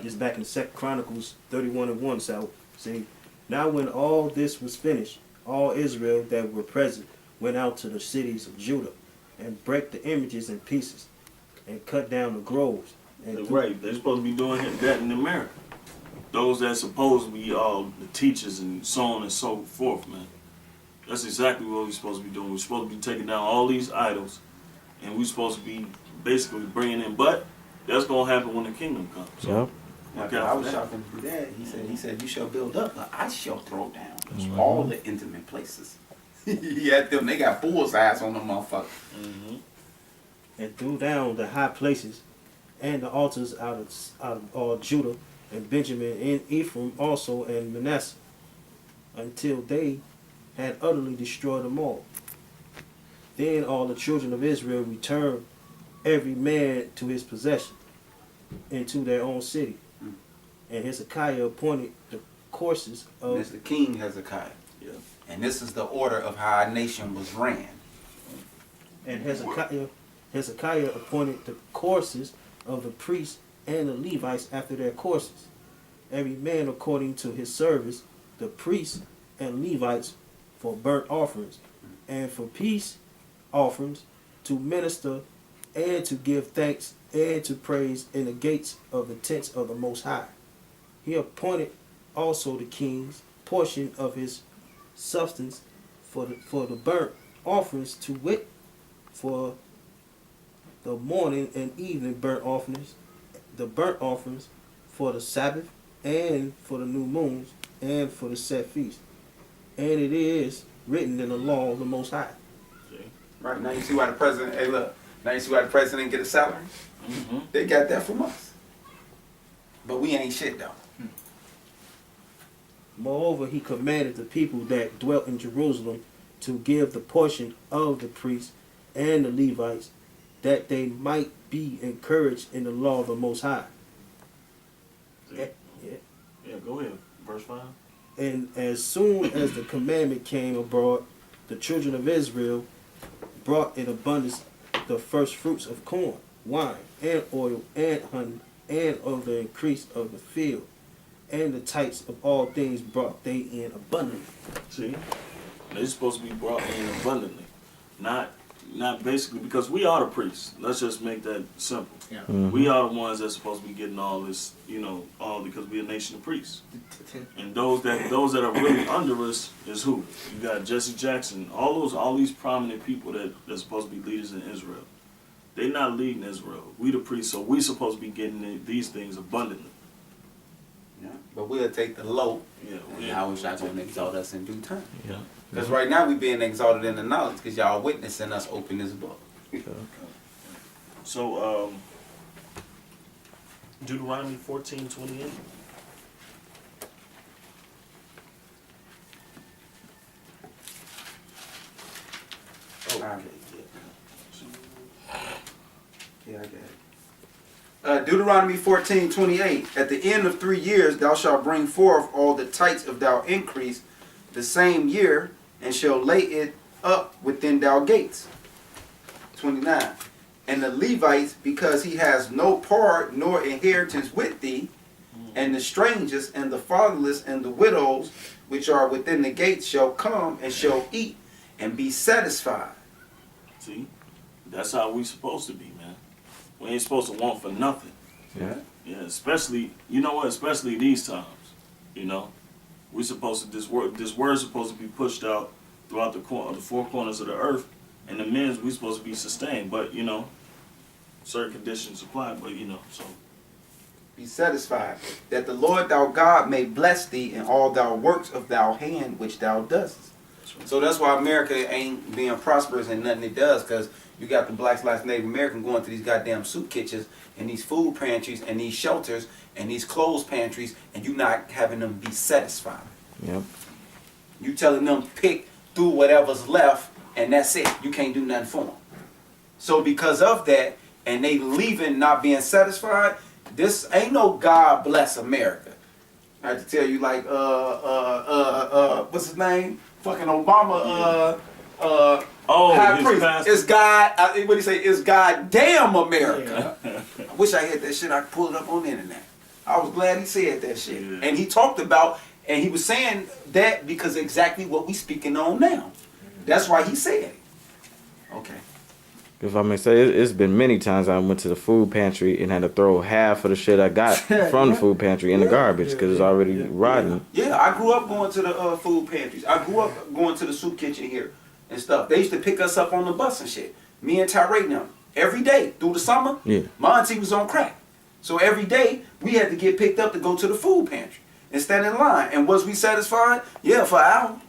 is back in 2 Chronicles 31:1. So, see, now when all this was finished, all Israel that were present went out to the cities of Judah and brake the images in pieces and cut down the groves. And right, they're supposed to be doing that in America. Those that supposed to be all the teachers and so on and so forth, man. That's exactly what we're supposed to be doing. We're supposed to be taking down all these idols, and we're supposed to be basically bringing in. But that's gonna happen when the kingdom comes. So, I was talking to Dad. He said, "You shall build up, but I shall throw down all the intimate places." Yeah, they got bullseyes on them motherfuckers. And threw down the high places and the altars out of all Judah and Benjamin and Ephraim also and Manasseh, until they had utterly destroyed them all. Then all the children of Israel returned, every man to his possession, into their own city. And Hezekiah appointed the courses of... This is the King Hezekiah. Yeah. And this is the order of how our nation was ran. And Hezekiah appointed the courses of the priests and the Levites after their courses, every man according to his service, the priests and Levites for burnt offerings, and for peace offerings, to minister and to give thanks and to praise in the gates of the tents of the Most High. He appointed also the king's portion of his substance for the burnt offerings, to wit, for the morning and evening burnt offerings, the burnt offerings for the Sabbath and for the new moons and for the set feast. And it is written in the law of the Most High. Right, now you see why the president, hey look, now you see why the president get a salary? They got that from us. But we ain't shit though. Moreover, he commanded the people that dwelt in Jerusalem to give the portion of the priests and the Levites, that they might be encouraged in the law of the Most High. Yeah, go ahead. Verse 5. And as soon as the commandment came abroad, the children of Israel brought in abundance the first fruits of corn, wine, and oil, and honey, and of the increase of the field, and the tithes of all things brought they in abundantly. See, they're supposed to be brought in abundantly, not basically because we are the priests. Let's just make that simple. Yeah. We are the ones that's supposed to be getting all this, all because we're a nation of priests. And those that are really under us is who? You got Jesse Jackson, all these prominent people that's supposed to be leaders in Israel. They're not leading Israel. We the priests, so we supposed to be getting these things abundantly. Yeah. But we'll take the low. Yeah. And y'all wish y'all gonna exalt us in due time. Yeah. Because right now we being exalted in the knowledge because y'all witnessing us open this book. So, Deuteronomy 14:28. Okay. Yeah, I got it. Deuteronomy 14:28. At the end of 3 years thou shalt bring forth all the tithes of thou increase the same year, and shall lay it up within thou gates. 29. And the Levites, because he has no part nor inheritance with thee, and the strangers and the fatherless and the widows which are within the gates shall come and shall eat and be satisfied. See, that's how we supposed to be, man. We ain't supposed to want for nothing. Yeah. Yeah, especially, especially these times, we supposed to, this word supposed to be pushed out throughout the four corners of the earth, and the men's we supposed to be sustained, but certain conditions apply, but so. Be satisfied, that the Lord thou God may bless thee in all thou works of thou hand which thou dost. So that's why America ain't being prosperous in nothing it does, because you got the Black/Native American going to these goddamn soup kitchens and these food pantries and these shelters and these clothes pantries, and you not having them be satisfied. Yep. You telling them pick through whatever's left, and that's it. You can't do nothing for them. So because of that, and they leaving not being satisfied, this ain't no God bless America. I have to tell you, like, what's his name? Fucking Obama, high priest. It's God, what do you say? It's God damn America. I wish I had that shit. I could pull it up on the internet. I was glad he said that shit. Yeah. And he talked about, and he was saying that because exactly what we speaking on now. That's why he said it. Okay. If I may say, it's been many times I went to the food pantry and had to throw half of the shit I got from the food pantry in the garbage because it's already rotten. Yeah, I grew up going to the food pantries. I grew up going to the soup kitchen here and stuff. They used to pick us up on the bus and shit. Me and Tyree and them. Every day through the summer, Yeah. my auntie was on crack. So every day we had to get picked up to go to the food pantry and stand in line. And was we satisfied? Yeah, for an hour.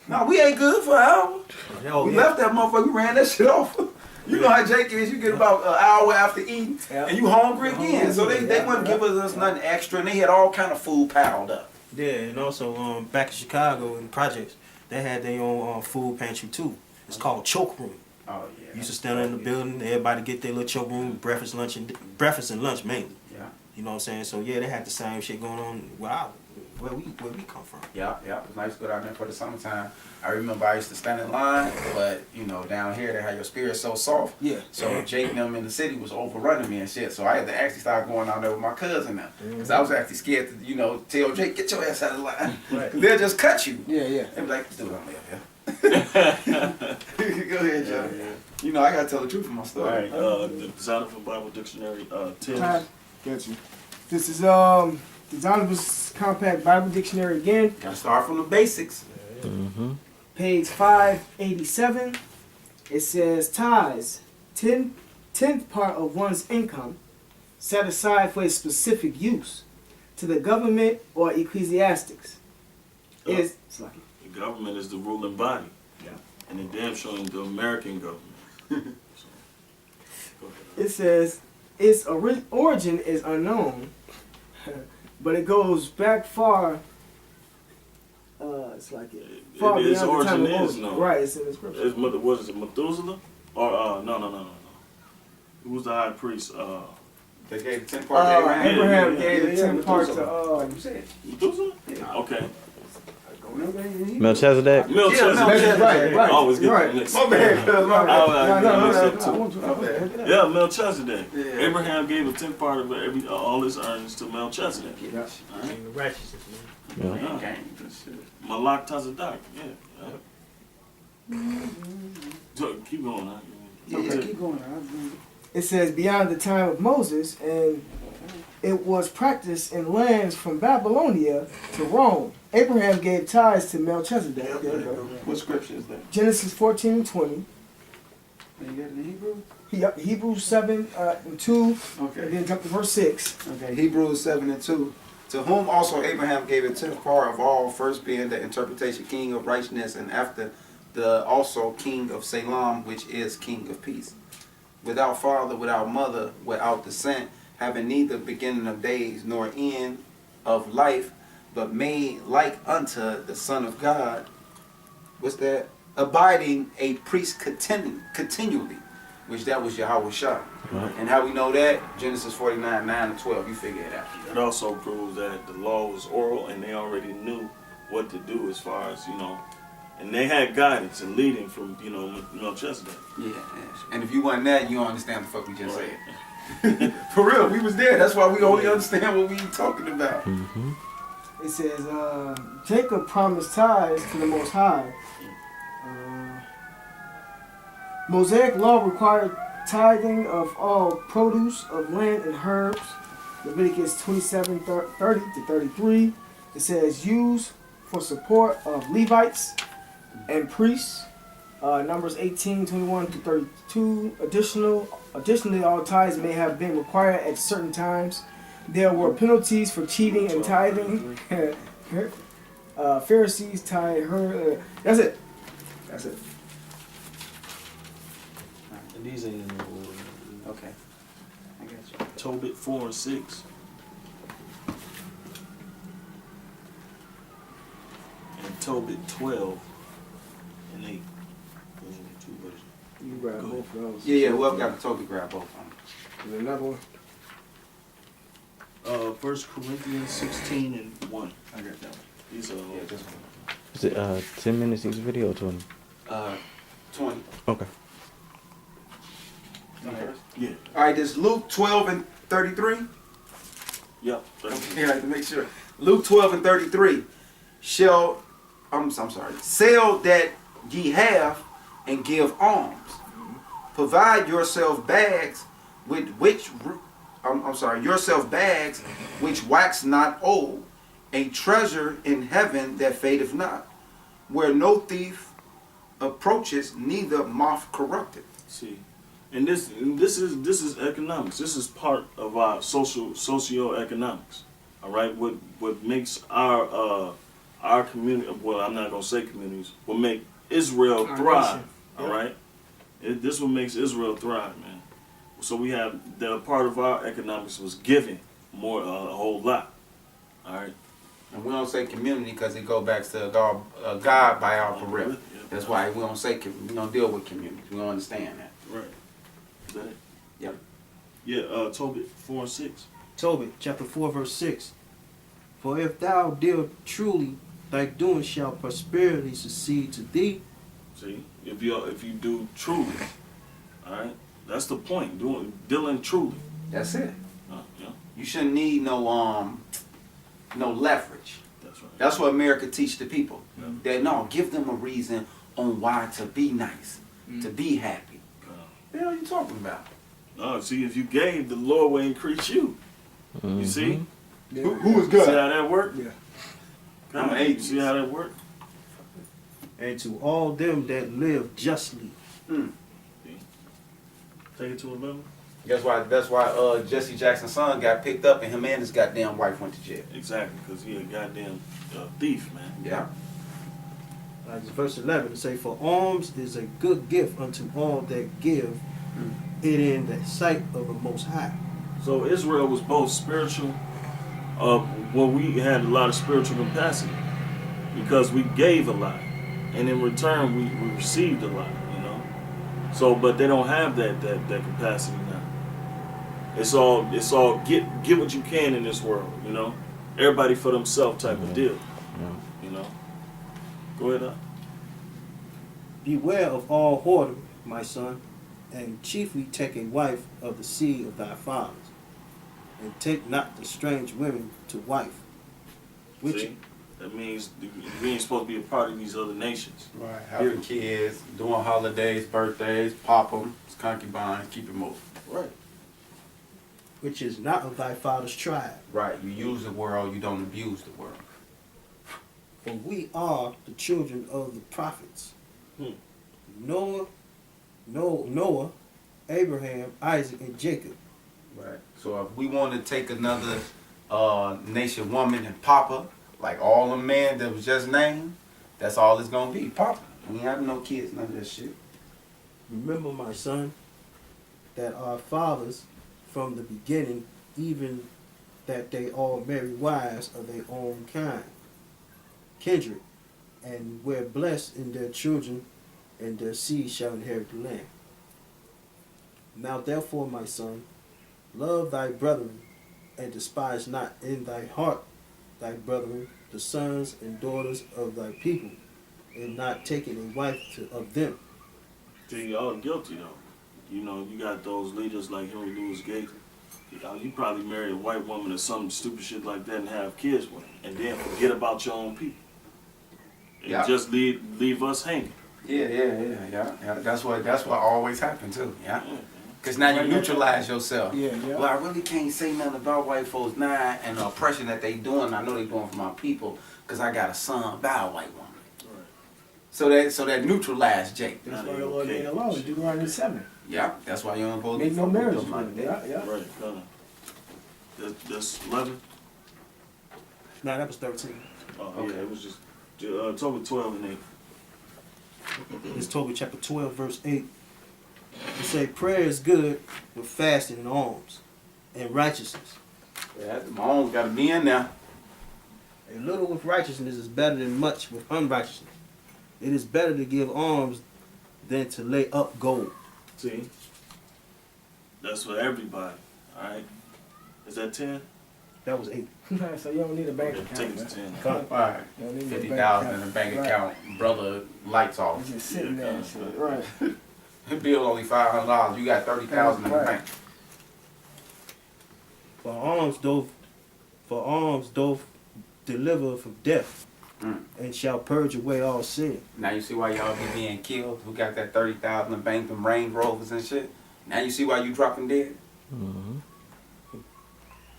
No, we ain't good for an hour. We left that motherfucker, we ran that shit off. You know how Jake is, you get about an hour after eating and you hungry again. So they wouldn't give us nothing extra and they had all kind of food piled up. Yeah, and also back in Chicago in the projects, they had their own food pantry too. It's called Choke Room. Oh yeah. You used to stand in the building, everybody get their little choke room, breakfast, lunch, and lunch mainly. Yeah. You know what I'm saying? So yeah, they had the same shit going on where we come from. Yeah, it was nice to go down there for the summertime. I remember I used to stand in line, but you know, down here they had your spirit so soft. Yeah. So Jake and them in the city was overrunning me and shit. So I had to actually start going down there with my cousin now. Because I was actually scared to, you know, tell Jake, get your ass out of the line. Right. They'll just cut you. Yeah, yeah. They'll be like, this dude don't live here. Go ahead, Joe. You know, I gotta tell the truth of my story. All right, the Zondervan Bible Dictionary, Tithes. Got you. This is the Zondervan's Compact Bible Dictionary again, Gotta start from the basics. Mm-hmm. page 587. It says tithes, tenth part of one's income, set aside for a specific use, to the government or ecclesiastics. Is The government is the ruling body. Yeah. And they damn sure ain't the American government. So, go ahead. it says its origin is unknown, but it goes back far. It's like it. Far Its beyond the time origin of is Moses. known. Right, it's in the scripture. What is it, Methuselah? Or, no. Who was the high priest? They gave 10 parts to Abraham. Abraham Yeah, gave yeah, 10 parts Methuselah. to You said. Methuselah? Yeah. Okay. Melchizedek? Melchizedek. right. Always get Right. mixed. My bad, cuz, my bad. No, mixed up I too. want you to Yeah, Melchizedek. Yeah. Abraham gave a 10th part of all his earnings to Melchizedek. Yeah. And the righteousness, man. Yeah. Okay. Good shit. Malak Tazadaq. Yeah. So, keep going. Huh? Yeah, keep going. It says beyond the time of Moses, and it was practiced in lands from Babylonia to Rome. Abraham gave tithes to Melchizedek. There you go. What scripture is that? Genesis 14 and 20. You got it in Hebrew? Hebrews 7 and 2, and Okay. then jump to verse 6. Okay. Hebrews 7 and 2. To whom also Abraham gave a 10th part of all, first being the interpretation king of righteousness, and after the also king of Salem, which is king of peace. Without father, without mother, without descent, having neither beginning of days nor end of life, but made like unto the Son of God. What's that? Abiding a priest continually, which that was Yahweh Shah. Right. And how we know that? Genesis 49, 9 and 12. You figure it out. It also proves that the law was oral and they already knew what to do as far as, and they had guidance and leading from, Melchizedek. Yeah. And if you wasn't that, you don't understand the fuck we just said. For real, we was there. That's why we only understand what we talking about. Mm-hmm. It says, Jacob promised tithes to the Most High. Mosaic law required tithing of all produce of land and herbs. Leviticus 27, 30 to 33. It says, used for support of Levites and priests. Numbers 18, 21 to 32. Additionally, all tithes may have been required at certain times. There were penalties for cheating and tithing. Pharisees tithe her. That's it. And these ain't in the order. Okay. I got you. Tobit 4 and 6. And Tobit 12 and 8. Those are the two versions. You grab both of those. Yeah, whoever got the token, grab both of them. And another one. 1 Corinthians 16 and 1. I got that one. These are Yeah, this one. Is it 10 minutes each video or 20? 20. Okay. You first? Yeah. All right, this Luke 12 and 33. Yep. Okay, I have to make sure. Luke 12 and 33. I'm sorry. Sell that ye have and give alms. Provide yourself bags with which yourself bags which wax not old, a treasure in heaven that fadeth not, where no thief approaches, neither moth corrupteth. See, and this is economics. This is part of our socio-economics. All right, what makes our community, well, I'm not gonna say communities, what make Israel Our thrive. nation. All right, this what makes Israel thrive, man. So we have that a part of our economics was giving more, a whole lot. All right. And we don't say community because it goes back to God by our real. Yeah. That's why we don't deal with communities. We don't understand that. Right. Is that it? Yep. Yeah. Tobit 4 and 6. Tobit chapter 4 verse 6. For if thou deal truly, thy doing shall prosperity succeed to thee. See, if you do truly, all right, that's the point. Dealing truly. That's it. Yeah, You shouldn't need no leverage. that's right. That's what America teach the people. Yeah. That no, give them a reason on why to be nice, to be happy. What the hell are you talking about? No, see, if you gave, the Lord will increase you. You see? Yeah. Who is See how that work? Yeah. I'm an You atheist. see how that work? And to all them that live justly. Take it to 11. That's why Jesse Jackson's son got picked up and him and his goddamn wife went to jail. Exactly, because he a goddamn thief, man. Yeah. Verse 11 it say, for alms is a good gift unto all that give it in the sight of the Most High. So Israel was both spiritual. We had a lot of spiritual capacity because we gave a lot, and in return we received a lot. You know. So, but they don't have that capacity now. It's all get what you can in this world. You know, everybody for themselves type of deal. Yeah. You know. Go ahead. Beware of all whoredom, my son, and chiefly take a wife of the seed of thy fathers, and take not the strange women to wife. Which See, that means we ain't supposed to be a part of these other nations. Right. Having kids, doing holidays, birthdays, pop them, concubines, keep it moving. right, which is not of thy father's tribe. Right. You use the world, you don't abuse the world. For we are the children of the prophets. Noah, Abraham, Isaac, and Jacob. Right. So if we want to take another nation woman and papa, like all the men that was just named, that's all it's gonna be. Papa. We ain't having no kids, none of that shit. Remember, my son, that our fathers from the beginning, even that they all marry wives of their own kindred, and were blessed in their children, and their seed shall inherit the land. Now therefore, my son, love thy brethren, and despise not in thy heart thy brethren, the sons and daughters of thy people, and not taking a wife of them. See, y'all guilty though. You know, you got those leaders like Henry Louis Gates. You probably marry a white woman or some stupid shit like that and have kids with her, and then forget about your own people. And Yeah. just leave us hanging. Yeah. That's what always happens too. Yeah. Yeah. Because now you neutralize yourself. Yeah. Well, I really can't say nothing about white folks now and the oppression that they doing. I know they doing for my people because I got a son by a white woman. Right. So that neutralized Jake. That's Now why they the Lord okay. made a law in Deuteronomy 7. Yeah, that's why you don't supposed Make no fuck with marriage them like with that. them. Yeah. Right, kind of. That's 11. No, that was 13. Oh Okay. yeah, it was just Tobit 12 and 8. It's Tobit chapter 12, verse 8. It say, prayer is good with fasting and alms and righteousness. Yeah, my own got to be in there. A little with righteousness is better than much with unrighteousness. It is better to give alms than to lay up gold. See? That's for everybody. Alright? Is that 10? That was 8. So you don't need a bank Yeah, account. take it to man. 10. All right. You don't need a 50,000 in the bank Right. account. Brother, lights off. It's just sitting there and shit. Right. Bill only $500. You got 30,000 in the Right. bank. For alms, though For alms doth deliver from death, Mm. and shall purge away all sin. Now you see why y'all be being killed? Who got that 30,000 and banked them Range Rovers and shit? Now you see why you dropping dead?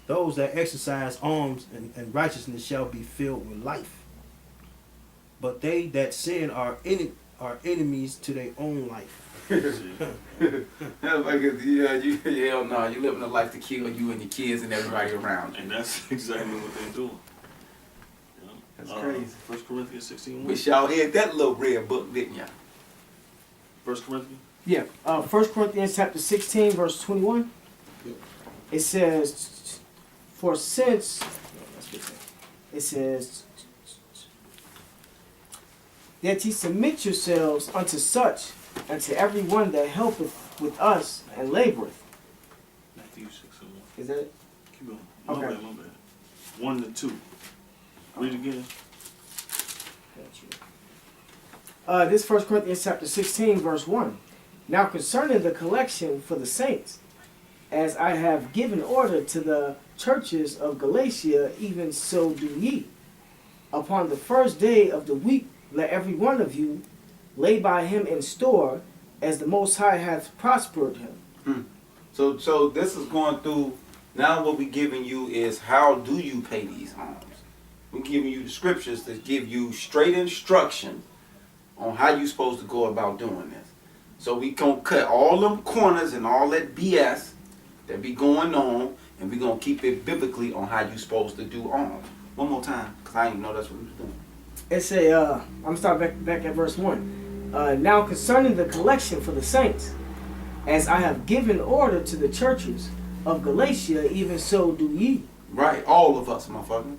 Those that exercise alms and righteousness shall be filled with life. But they that sin are enemies to their own life. Hell, like, yeah, hell no, you living a life to kill you and your kids and everybody around you. And that's exactly what they're doing. You know? That's crazy. 1 Corinthians 16:1. Wish y'all had that little red book, didn't y'all? 1 Corinthians. Yeah. 1 Corinthians chapter 16, verse 21. It says, for since, it says, that ye submit yourselves unto such, and to every one that helpeth with us and laboreth. Matthew 6:1. Is that it? Keep going. My Okay. bad. 1 to 2. Read again. This 1 Corinthians chapter 16, verse 1. Now concerning the collection for the saints, as I have given order to the churches of Galatia, even so do ye. Upon the first day of the week, let every one of you lay by him in store, as the Most High hath prospered him. So this is going through, now what we giving you is how do you pay these alms? We're giving you the scriptures that give you straight instruction on how you supposed to go about doing this. So we gonna cut all them corners and all that BS that be going on, and we gonna keep it biblically on how you supposed to do alms. One more time, because I didn't know that's what we was doing. It say, I'm starting back at verse 1. Now concerning the collection for the saints, as I have given order to the churches of Galatia, even so do ye. Right, all of us, motherfucker.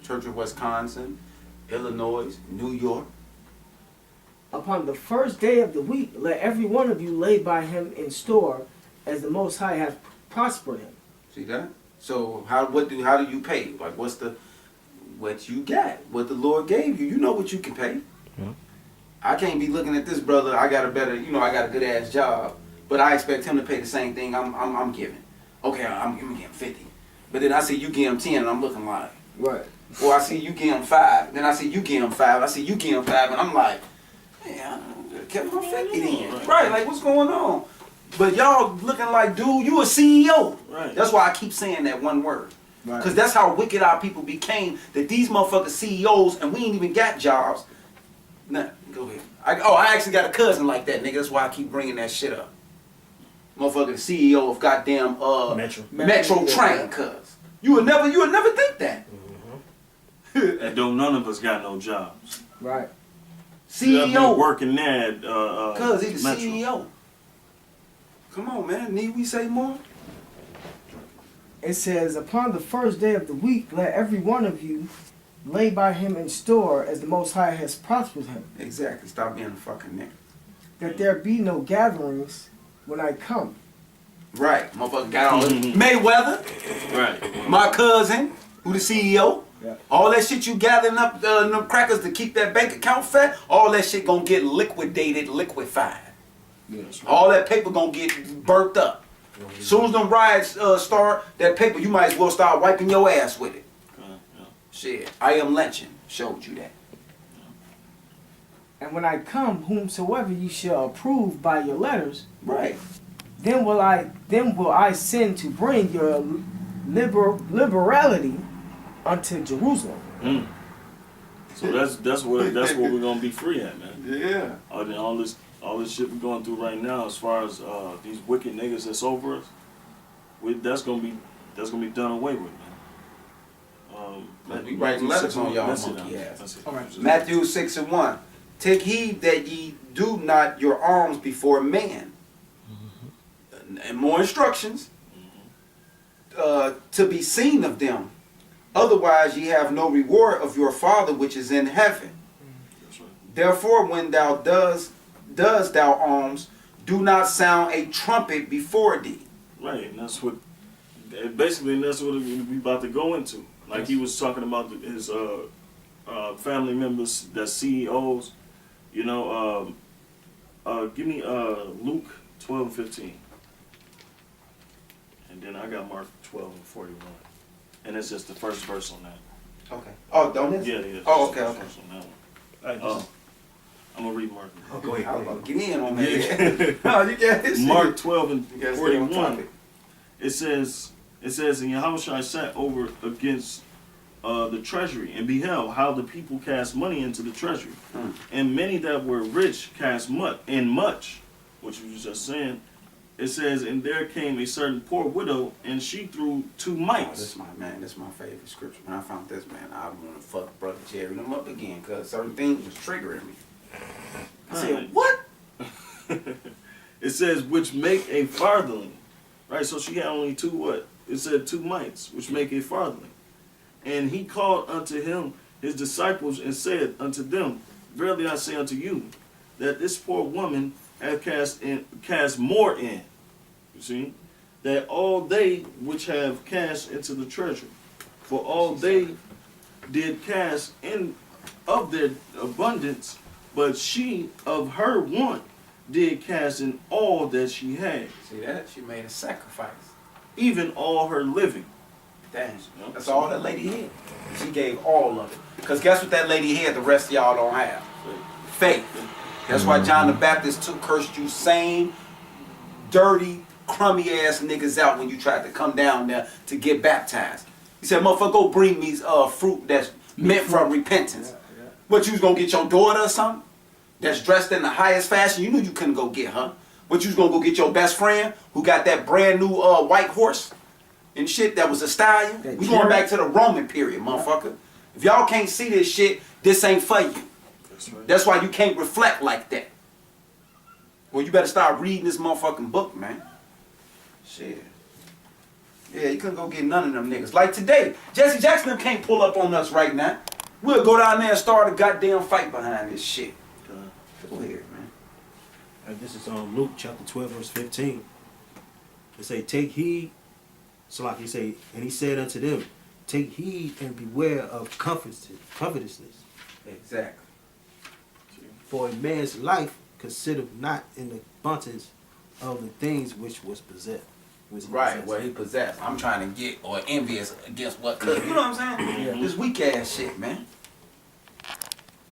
Church of Wisconsin, Illinois, New York. Upon the first day of the week, let every one of you lay by him in store, as the Most High hath prospered him. See that? So how do you pay? Like what you got, what the Lord gave you. You know what you can pay. Yeah. I can't be looking at this brother. I got a good ass job, but I expect him to pay the same thing I'm giving. Okay, I'm giving him 50, but then I see you give him 10, and I'm looking like, Right. or I see you give him 5, then I see you give him 5, I see you give him 5, and I'm like, man, give him 50 then. Right, like what's going on? But y'all looking like, dude, you a CEO. Right. That's why I keep saying that one word. Right. Because that's how wicked our people became, that these motherfuckers CEOs and we ain't even got jobs. Nah, go ahead. I actually got a cousin like that, nigga. That's why I keep bringing that shit up. Motherfucker, the CEO of goddamn Metro Train, cuz. You would never think that. And don't none of us got no jobs. Right. CEO. Working there at Cuz he's the Metro. CEO. Come on, man. Need we say more? It says, upon the first day of the week, let every one of you lay by him in store, as the Most High has prospered him, Exactly. Stop being a fucking nigga. that there be no gatherings when I come. Right. Motherfucker got all this. Mayweather, Right. my cousin, who the CEO. Yeah. All that shit you gathering up them crackers to keep that bank account fat, all that shit gonna get liquefied. All that paper gonna get burnt up. Soon as them riots start, that paper, you might as well start wiping your ass with it. Yeah. Shit, I am lynching showed you that. And when I come, whomsoever you shall approve by your letters, Right. then will I send to bring your liberality unto Jerusalem. Mm. So that's where we're gonna be free at, man. Yeah. All this shit we're going through right now, as far as these wicked niggas that's over us, that's gonna be done away with, man. Let's be writing letters on y'all That's it, monkey man. ass. That's it. All right. Matthew 6:1. Take heed that ye do not your alms before man. And more instructions. To be seen of them. Otherwise ye have no reward of your Father which is in heaven. That's right. Therefore when thou does thou alms, do not sound a trumpet before thee. Right, and that's what we about to go into. Like he was talking about his family members, that CEOs. You know, give me Luke 12:15, and then I got Mark 12:41. and it's just the first verse on that. Okay. Oh, don't it? Yeah, yeah. Oh, just okay, the okay. first verse on that one. All right, Oh, I'm gonna read Mark. oh, go ahead. I Go was ahead. about to get in on that. No, you got this. Mark 12 and You gotta stay on 41. topic. It says, and Yahushua sat over against the treasury and beheld how the people cast money into the treasury. And many that were rich cast much, which you just saying. It says, and there came a certain poor widow, and she threw 2 Oh, mites. this my man. This my favorite scripture. When I found this, man, I want to fuck Brother Jerry them up again because certain things was triggering me. I said, Right. what? It says, which make a farthing. Right, so she had only 2 what? It said 2 mites, which make a farthing. And he called unto him his disciples and said unto them, verily I say unto you, that this poor woman hath cast more in. You see? That all they which have cast into the treasury. For all they did cast in of their abundance, but she of her want did cast in all that she had, See that? She made a sacrifice. even all her living. Dang. That's all that lady had. She gave all of it. Because guess what that lady had the rest of y'all don't have? Faith. That's why John the Baptist cursed you same dirty, crummy ass niggas out when you tried to come down there to get baptized. He said, motherfucker, go bring me fruit that's meant for repentance. What, you was gonna get your daughter or something? That's dressed in the highest fashion? You knew you couldn't go get her. But you was gonna go get your best friend who got that brand new white horse and shit that was a stallion? That We going chariot? back to the Roman period, motherfucker. If y'all can't see this shit, this ain't for you. That's right. That's why you can't reflect like that. Well, you better start reading this motherfucking book, man. Shit. Yeah, you couldn't go get none of them niggas. Like today, Jesse Jackson them can't pull up on us right now. We'll go down there and start a goddamn fight behind this shit. Go ahead, man. And this is on Luke chapter 12, verse 15. It say, take heed. So like he say, and he said unto them, take heed and beware of covetousness. Exactly. For a man's life considereth not in the abundance of the things which was possessed. Which he Right, possessed. what he possessed. I'm trying to get or envious against what. Cause you know what I'm saying? Yeah. This weak ass shit, man.